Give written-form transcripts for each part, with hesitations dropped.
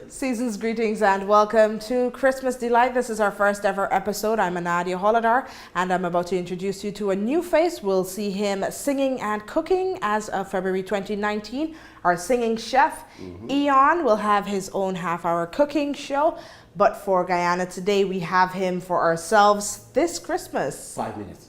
Season's greetings and welcome to Christmas Delight. This is our first ever episode. I'm Nadia Holidar and I'm about to introduce you to a new face. We'll see him singing and cooking as of February 2019. Our singing chef, Eon, will have his own half-hour cooking show. But for Guyana today, we have him for ourselves this Christmas. 5 minutes.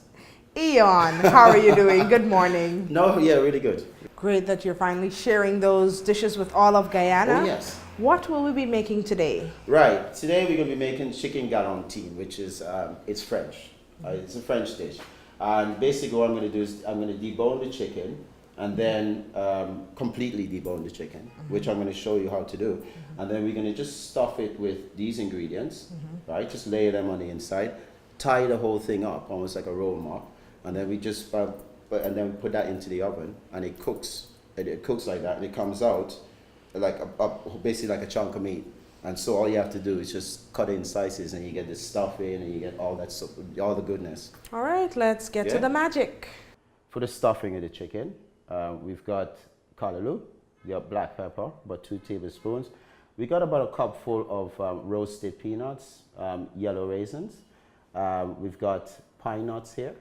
Eon, how are you doing? Good morning. No, yeah, really good. Great that you're finally sharing those dishes with all of Guyana. Oh, yes. What will we be making today? Right, today we're going to be making chicken galantine, which is, it's French. It's a French dish. And basically what I'm going to do is I'm going to debone the chicken and then completely debone the chicken, which I'm going to show you how to do. And then we're going to just stuff it with these ingredients, right? Just lay them on the inside, tie the whole thing up, almost like a roll mop. And then we just, and then put that into the oven and it cooks. It cooks like that and it comes out like basically like a chunk of meat. And so all you have to do is just cut it in slices and you get the stuffing and you get all that stuff, all the goodness. All right, let's get to the magic. For the stuffing of the chicken, we've got callaloo, we got black pepper, about 2 tablespoons. We got about a cup full of roasted peanuts, yellow raisins. We've got pine nuts here.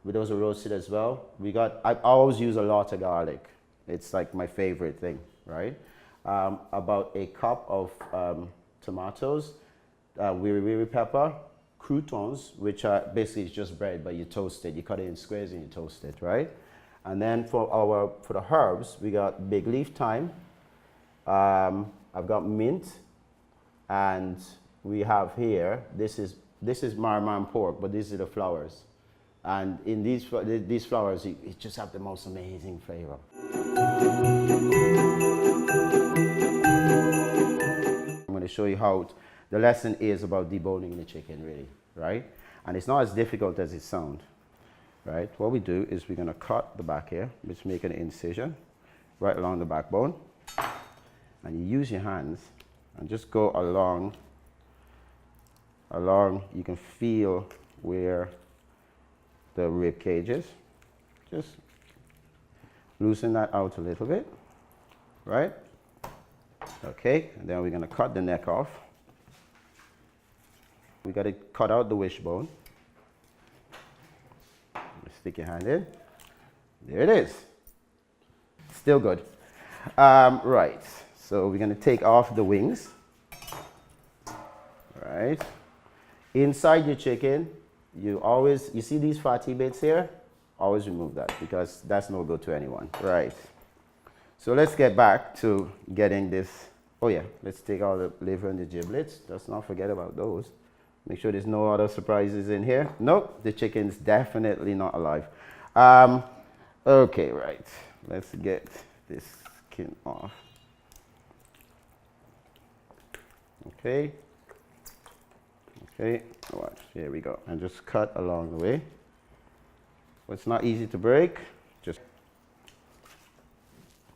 Those are roasted as well. I always use a lot of garlic. It's like my favorite thing, right? About a cup of tomatoes, wiri pepper, croutons, which are basically just bread, but you toast it. You cut it in squares and you toast it, right? And then for the herbs, we got big leaf thyme. I've got mint, and we have here. This is marmam pork, but these are the flowers. And in these flowers, it just have the most amazing flavor. I'm going to show you how the lesson is about deboning the chicken, really, right? And it's not as difficult as it sounds, right? What we do is we're going to cut the back here, just make an incision right along the backbone, and you use your hands and just go along. You can feel where the rib cage is. Just loosen that out a little bit, right? Okay, and then we're going to cut the neck off. We got to cut out the wishbone. Stick your hand in. There it is. Still good. Right, so we're going to take off the wings. Right. Inside your chicken, you see these fatty bits here? Always remove that because that's no good to anyone. Right. So let's get back to getting this. Oh yeah, let's take out the liver and the giblets. Let's not forget about those. Make sure there's no other surprises in here. Nope, the chicken's definitely not alive. Okay, right. Let's get this skin off. Okay. Okay, watch, here we go. And just cut along the way. Well, it's not easy to break. Just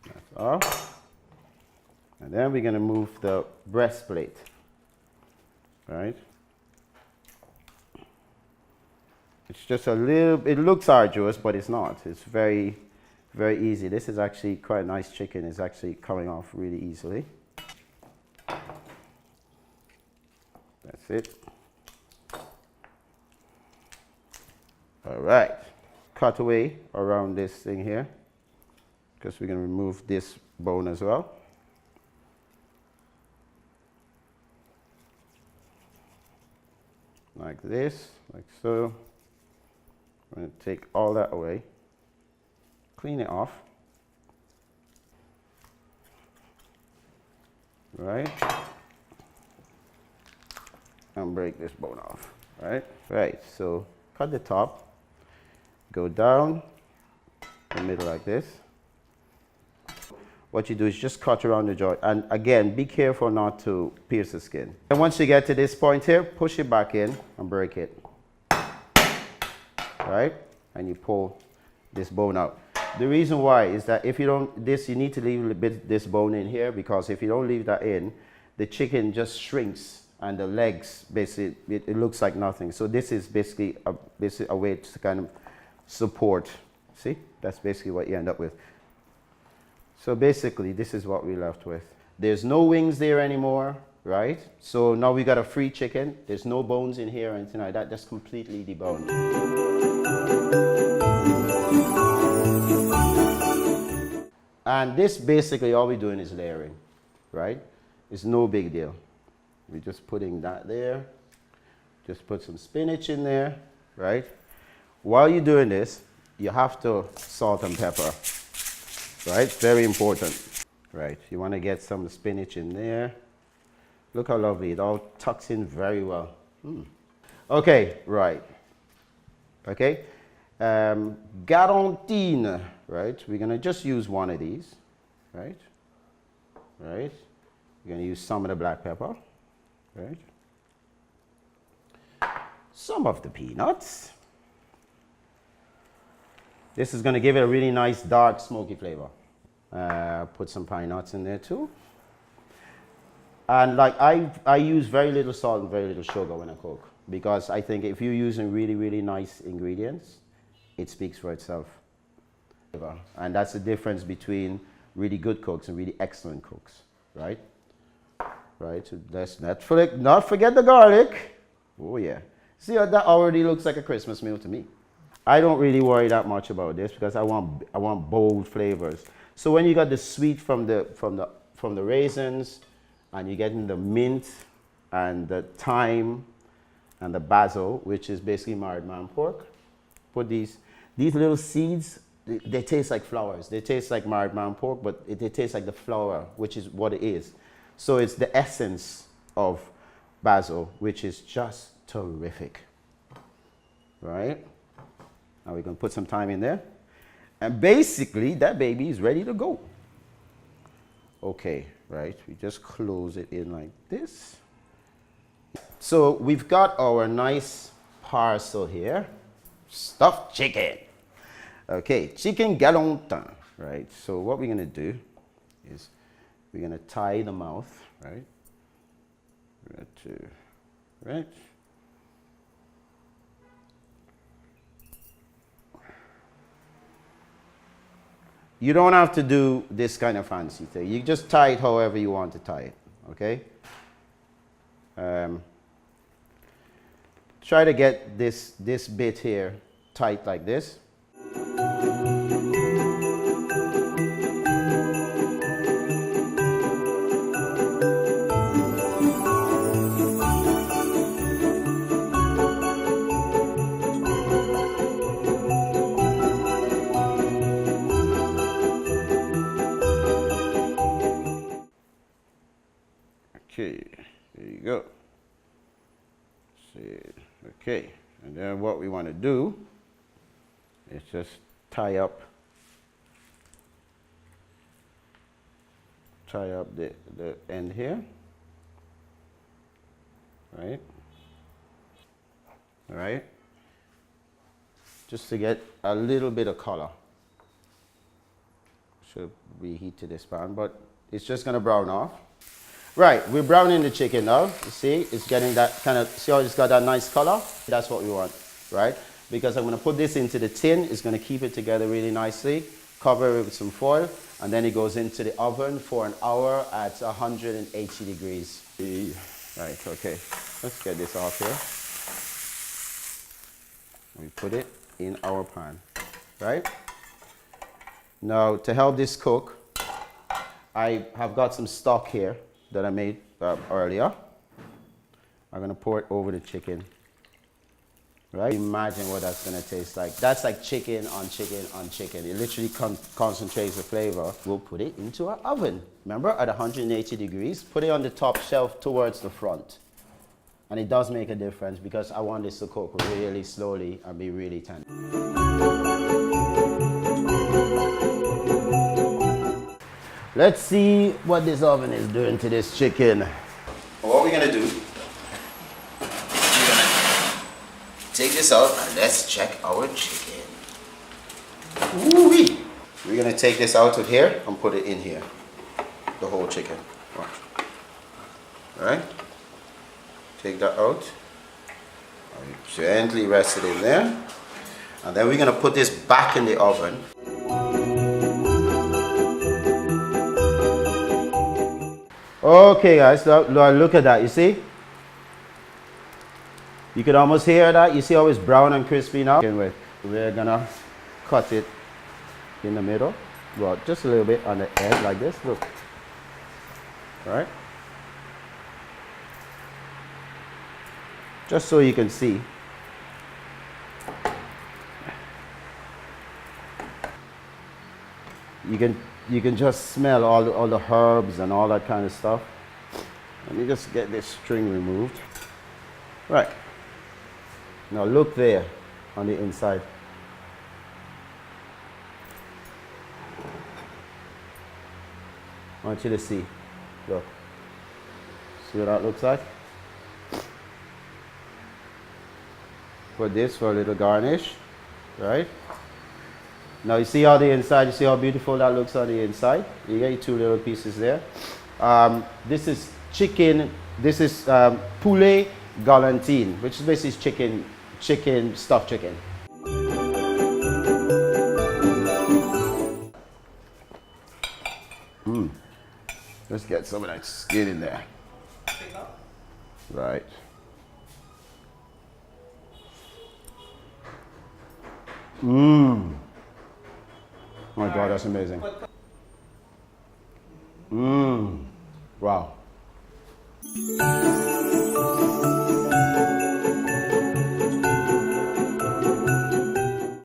that's off. And then we're going to move the breastplate. Right? It's just a little, it looks arduous, but it's not. It's very, very easy. This is actually quite a nice chicken. It's actually coming off really easily. That's it. All right, cut away around this thing here because we're going to remove this bone as well. Like this, like so. I'm going to take all that away, clean it off. Right, and break this bone off. Right, so cut the top. Go down the middle like this. What you do is just cut around the joint, and again, be careful not to pierce the skin. And once you get to this point here, push it back in and break it. Right? And you pull this bone out. The reason why is that if you don't, you need to leave a bit this bone in here, because if you don't leave that in, the chicken just shrinks and the legs basically, it looks like nothing. So this is basically a way to kind of support See, that's basically what you end up with. So basically, this is what we're left with. There's no wings there anymore, right? So now we got a free chicken. There's no bones in here or anything like that. Just completely deboned. And this basically all we're doing is layering, right? It's no big deal. We're just putting that there. Just put some spinach in there, right? While you're doing this, you have to salt and pepper, right? Very important, right? You want to get some spinach in there. Look how lovely, it all tucks in very well. Okay, right. Okay, Galantine, right? We're gonna just use one of these, right? Right. We're gonna use some of the black pepper, right? Some of the peanuts. This is gonna give it a really nice dark smoky flavor. Put some pine nuts in there too. And like I use very little salt and very little sugar when I cook, because I think if you're using really, really nice ingredients, it speaks for itself. And that's the difference between really good cooks and really excellent cooks, right? Right, so let's not forget the garlic. Oh yeah. See, that already looks like a Christmas meal to me. I don't really worry that much about this because I want bold flavors. So when you got the sweet from the raisins, and you're getting the mint and the thyme and the basil, which is basically marred man pork. Put these little seeds, they taste like flowers. They taste like marred man pork, but they taste like the flower, which is what it is. So it's the essence of basil, which is just terrific, right? Now we're gonna put some thyme in there. And basically that baby is ready to go. Okay, right, we just close it in like this. So we've got our nice parcel here, stuffed chicken. Okay, chicken Galantine, right? So what we're gonna do is we're gonna tie the mouth, right? Right. You don't have to do this kind of fancy thing. You just tie it however you want to tie it, okay? Try to get this bit here tight like this. Okay, there you go. See, okay, and then what we want to do is just tie up the end here, right? All right, just to get a little bit of color. Should reheat to this pan, but it's just gonna brown off. Right, we're browning the chicken now. You see, it's getting that kind of, see how it's got that nice color? That's what we want, right? Because I'm gonna put this into the tin, it's gonna keep it together really nicely, cover it with some foil, and then it goes into the oven for an hour at 180 degrees. Right, okay, let's get this off here. We put it in our pan, right? Now, to help this cook, I have got some stock here that I made earlier. I'm gonna pour it over the chicken, right? Imagine what that's gonna taste like. That's like chicken on chicken on chicken. It literally concentrates the flavor. We'll put it into our oven. Remember, at 180 degrees, put it on the top shelf towards the front. And it does make a difference because I want this to cook really slowly and be really tender. Let's see what this oven is doing to this chicken. What we're gonna do, we're gonna take this out and let's check our chicken. Ooh-wee. We're gonna take this out of here and put it in here. The whole chicken. Watch. All right? Take that out. And gently rest it in there. And then we're gonna put this back in the oven. Okay guys, look at that, you see? You can almost hear that. You see how it's brown and crispy now? We're gonna cut it in the middle. Well, just a little bit on the edge like this, look. All right? Just so you can see. You can just smell all the herbs and all that kind of stuff. Let me just get this string removed. Right. Now look there on the inside. I want you to see. Look. See what that looks like? Put this for a little garnish. Right? Now you see how the inside, you see how beautiful that looks on the inside? You get your two little pieces there. This is chicken, this is poulet Galantine, which is basically stuffed chicken. Let's get some of that skin in there. Right. Oh my God, that's amazing. Wow.